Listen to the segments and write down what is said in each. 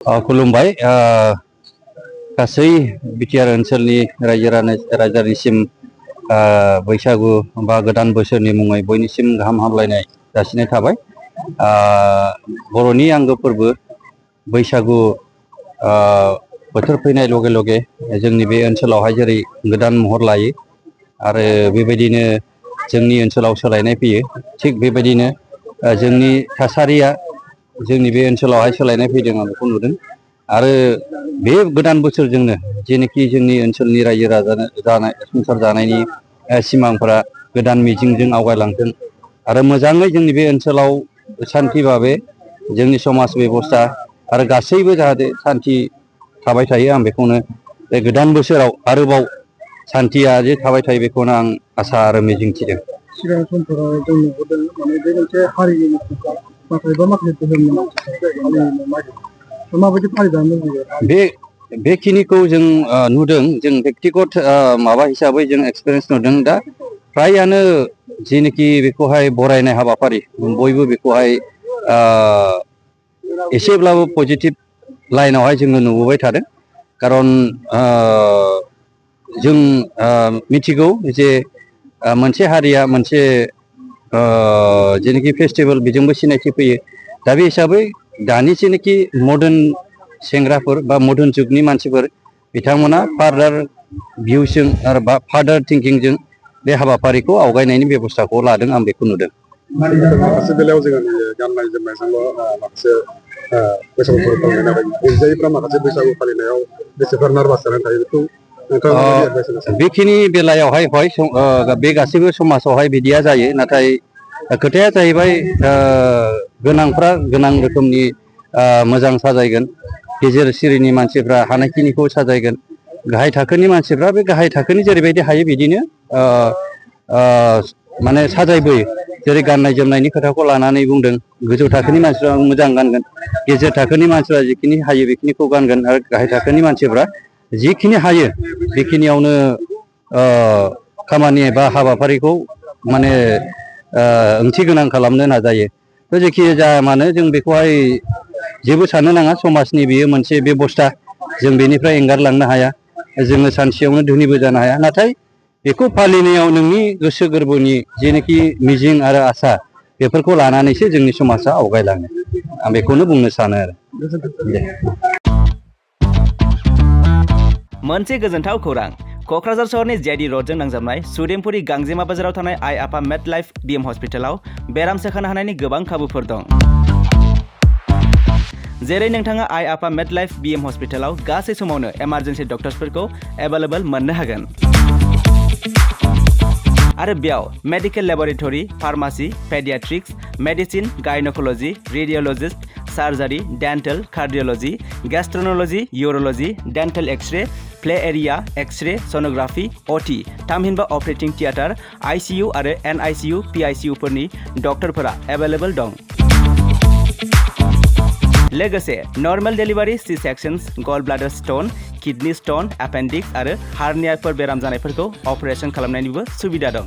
खुलुमबाय गासै बिटिआर ओनसोलनि रायजो-राजानिसिम बैसागु बा गोदान बोसोरनि मुङै बयनिसिम गाहाम हामलायनाय जासिनाय थाबाय। बर'नि आंगो फोरबो बैसागु बोथोर फैनाय लगे लगे जोंनि बे ओनसोलावहाय जेरै गोदान महर लायो आरो बेबायदिनो जोंनि ओनसोलाव सोलायनाय फैयो, थिग बेबायदिनो जोंनि थासारिया जोंनि बे ओनसोलावहाय सोलायनाय फैदों आं बेखौ नुदों। आरो बे गोदान बोसोरजोंनो जेनोखि जोंनि ओनसोलनि रायजो राजा जानाय संसार जानायनि सिमांफोरा गोदान मिजिंजों आवगायलांथों आरो मोजाङै जोंनि बे ओनसोलाव सान्थि भाबै जोंनि समाज बेबस्था आरो गासैबो जाहाथे सान्थि थाबाय थायो, आं बेखौनो बे गोदान बोसोराव आरोबाव सान्थिया जे थाबाय थायो बेखौनो आं आसा आरो मिजिंथिदों। सिगां समफोराव जों नुबोदों माने बे मोनसे हारिनि माखासे धोरोमनि माबायदि फालिजानो लुबैयो बेखिनिखौ जों नुदों, जों बेक्तिगत माबा हिसाबै जों एक्सपिरियेन्स नुदों। दा फ्रायानो जेनोखि बेखौहाय बरायनाय हाबाफारि बयबो बेखौहाय एसेब्लाबो पजिटिभ लाइनावहाय जोङो नुबोबाय थादों। खारन जों मिथिगौ जे मोनसे हारिया मोनसे जेनोखि फेस्टिभेल बेजोंबो सिनायथि फैयो। दा बे हिसाबै दानि जेनोखि मडार्न सेंग्राफोर बा मडार्न जुगनि मानसिफोर बिथांमोना फार्दार भिउजों आरो बा फार्दार थिंकिंजों बे हाबाफारिखौ आवगायनायनि बेब'स्थाखौ लादों, आं बेखौ नुदों। माखासे बेलायाव जोङो गाननाय जोमनायजोंल' माखासे बैसागु फोरबो फालिनाय नाथाय गैजायैफ्रा माखासे बैसागु फालिनायाव बेसेफोर नारभास जानानै थायो बेखौ बेखिनि बेलायावहाय बे गासैबो समाजावहाय बिदिया जायो। नाथाय खोथाया जाहैबाय गोनांफ्रा गोनां रोखोमनि मोजां साजायगोन, गेजेर सिरिनि मानसिफ्रा हानायखिनिखौ साजायगोन, गाहाय थाखोनि मानसिफ्रा बे गाहाय थाखोनि जेरैबायदि हायो बिदिनो माने साजायबोयो। जेरै गाननाय जोमनायनि खोथाखौ लानानै बुंदों, गोजौ थाखोनि मानसिफ्रा मोजां गानगोन, गेजेर थाखोनि मानसिफ्रा जिखिनि हायो बेखिनिखौ गानगोन आरो गाहाय थाखोनि मानसिफ्रा जिखिनि हायो बेखिनियावनो खामानि बा हाबाफारिखौ माने ओंथि गोनां खालामनो नाजायो। थ' जेखि जाया मानो जों बेखौहाय जेबो साननो नाङा, समाजनि बेयो मोनसे बेबस्था, जों बेनिफ्राय एंगारलांनो हाया। जोङो सानसेयावनो धोनिबो जानो हाया, नाथाय बेखौ फालिनायाव नोंनि गोसो गोरबोनि जेनोखि मिजिं आरो आसा बेफोरखौ लानानैसो जोंनि समाजा आवगायलाङो, आं बेखौनो बुंनो सानो आरो। मोनसे गोजोनथाव खौरां, क'क्राझार सहरनि जेडि रडजों नांजाबनाय सुदेमपुरि गांजेमा बाजाराव थानाय आइ आफा मेड लाइफ बिएम हस्पिटालाव बेराम सोखानो हानायनि गोबां खाबुफोर दं। जेरै नोंथाङा आइ आफा मेड लाइफ बिएम हस्पिटालाव गासै समावनो इमार्जेन्सि डक्टर्सफोरखौ एभेलेबल मोननो हागोन। आरो बेयाव medical laboratory, pharmacy, paediatrics, medicine, gynaecology, radiologist, surgery, dental, cardiology, gastroenterology, urology, dental x-ray, play area, x-ray, sonography, OT, थामहिनबा अपारेटिं थियेटार, आइसिइउ आरो एनआइसिइउ, पिआइसिइउफोरनि डक्टरफोरा एभेलेबल दं। लोगोसे normal delivery, C sections, gall bladder stone, kidney stone, appendix आरो हार्नियाफोर बेराम जानायफोरखौ operation खालामनायनिबो सुबिदा दं।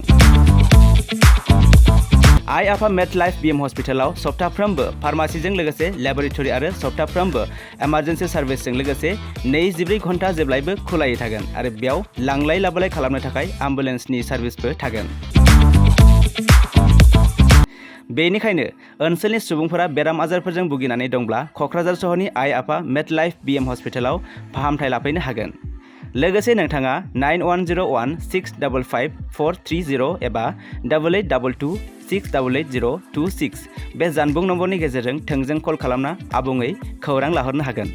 आइ आफा मेड लाइफ बिएम हस्पिटालाव सप्ताफ्रोमबो फार्मासिजों लोगोसे लेबरेटरि आरो सप्ताफ्रोमबो इमार्जेन्सि सार्भिसजों लोगोसे 24 घन्टा जेब्लायबो खुलायै थागोन आरो बेयाव लांलाय लाबोलाय खालामनो थाखाय एम्बुलेन्सनि सार्भिसबो थागोन। बेनिखायनो ओनसोलनि सुबुंफोरा बेराम आजारफोरजों भुगिनानै दंब्ला क'क्राझार सहरनि आइ आफा मेड लाइफ बिएम हस्पिटालाव फाहामथाय लाफैनो हागोन। लोगोसे नोंथाङा 9101655430 एबा 8822688026 बे जानबुं नम्बरनि गेजेरजों थोंजों कल खालामना आबुङै खौरां लाहरनो हागोन।